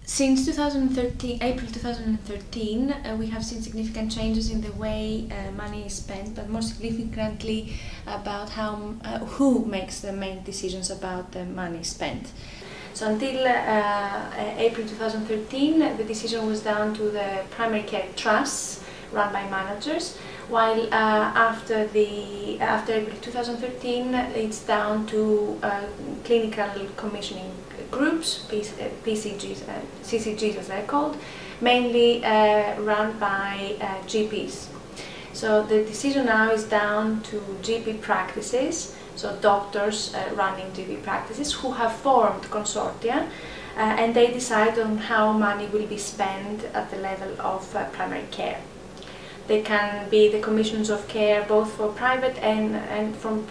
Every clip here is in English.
Since 2013, April 2013, we have seen significant changes in the way money is spent, but more significantly about who makes the main decisions about the money spent. So until April 2013, the decision was down to the primary care trusts run by managers, while after April 2013, it's down to clinical commissioning groups, CCGs as they're called, mainly run by GPs. So the decision now is down to GP practices, so doctors running GP practices who have formed consortia, and they decide on how money will be spent at the level of primary care. They can be the commissions of care both for private and from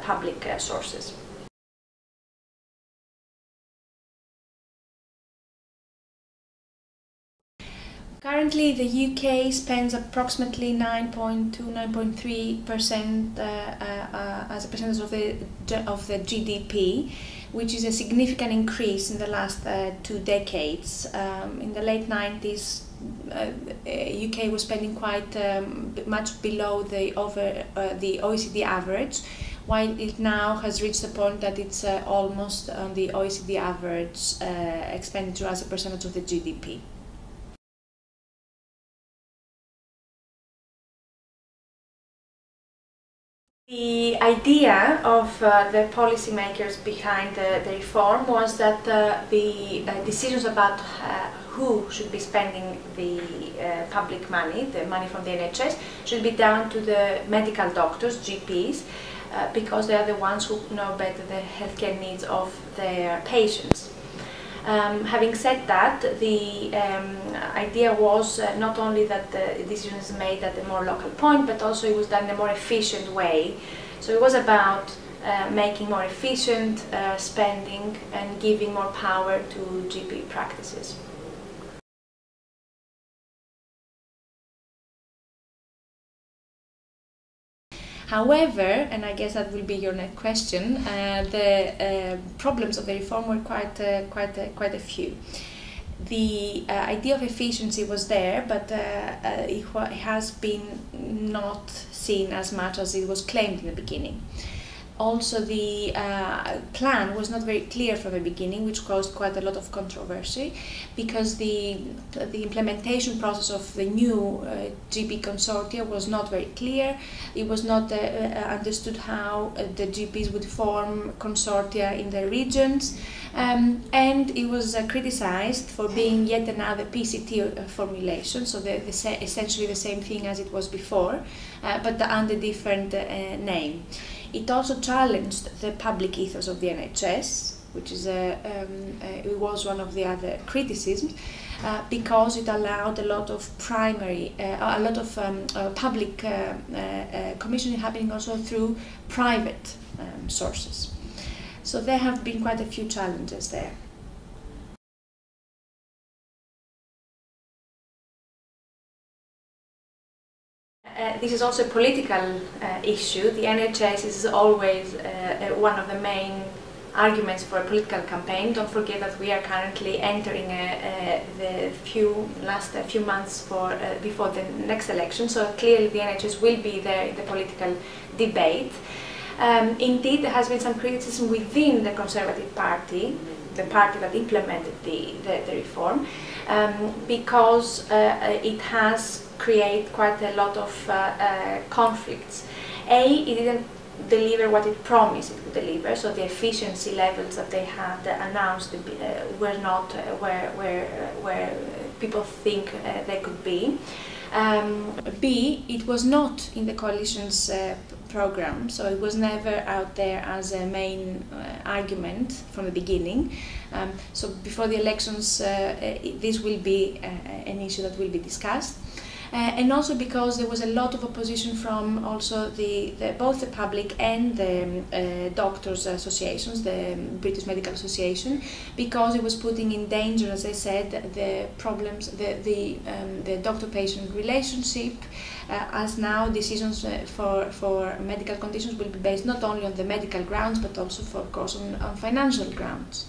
public sources. Currently, the UK spends approximately 9.2–9.3% as a percentage of the GDP, which is a significant increase in the last 2 decades. In the late 90s, UK was spending quite much below the OECD average, while it now has reached the point that it's almost on the OECD average expenditure as a percentage of the GDP. The idea of the policymakers behind the reform was that the decisions about who should be spending the public money, the money from the NHS, should be down to the medical doctors, GPs, because they are the ones who know better the healthcare needs of their patients. Having said that, the idea was not only that the decision is made at a more local point, but also it was done in a more efficient way. So it was about making more efficient spending and giving more power to GP practices. However, and I guess that will be your next question, the problems of the reform were quite a few. The idea of efficiency was there, but it has been not seen as much as it was claimed in the beginning. Also, the plan was not very clear from the beginning, which caused quite a lot of controversy, because the implementation process of the new GP consortia was not very clear. It was not understood how the GPs would form consortia in their regions, and it was criticized for being yet another PCT formulation, so essentially the same thing as it was before, but under different name. It also challenged the public ethos of the NHS, which is it was one of the other criticisms, because it allowed a lot of public commissioning happening also through private sources. So there have been quite a few challenges there. This is also a political issue. The NHS is always one of the main arguments for a political campaign. Don't forget that we are currently entering the last few months before the next election, so clearly the NHS will be there in the political debate. Indeed, there has been some criticism within the Conservative Party, the party that implemented the reform, because it has created quite a lot of conflicts. It didn't deliver what it promised it would deliver, so the efficiency levels that they had announced were not where people think they could be. B, it was not in the coalition's program, so it was never out there as a main argument from the beginning. So before the elections, this will be an issue that will be discussed. And also because there was a lot of opposition from also both the public and the doctors' associations, the British Medical Association, because it was putting in danger, as I said, the problems, the doctor-patient relationship, as now decisions for medical conditions will be based not only on the medical grounds but also, of course, on financial grounds.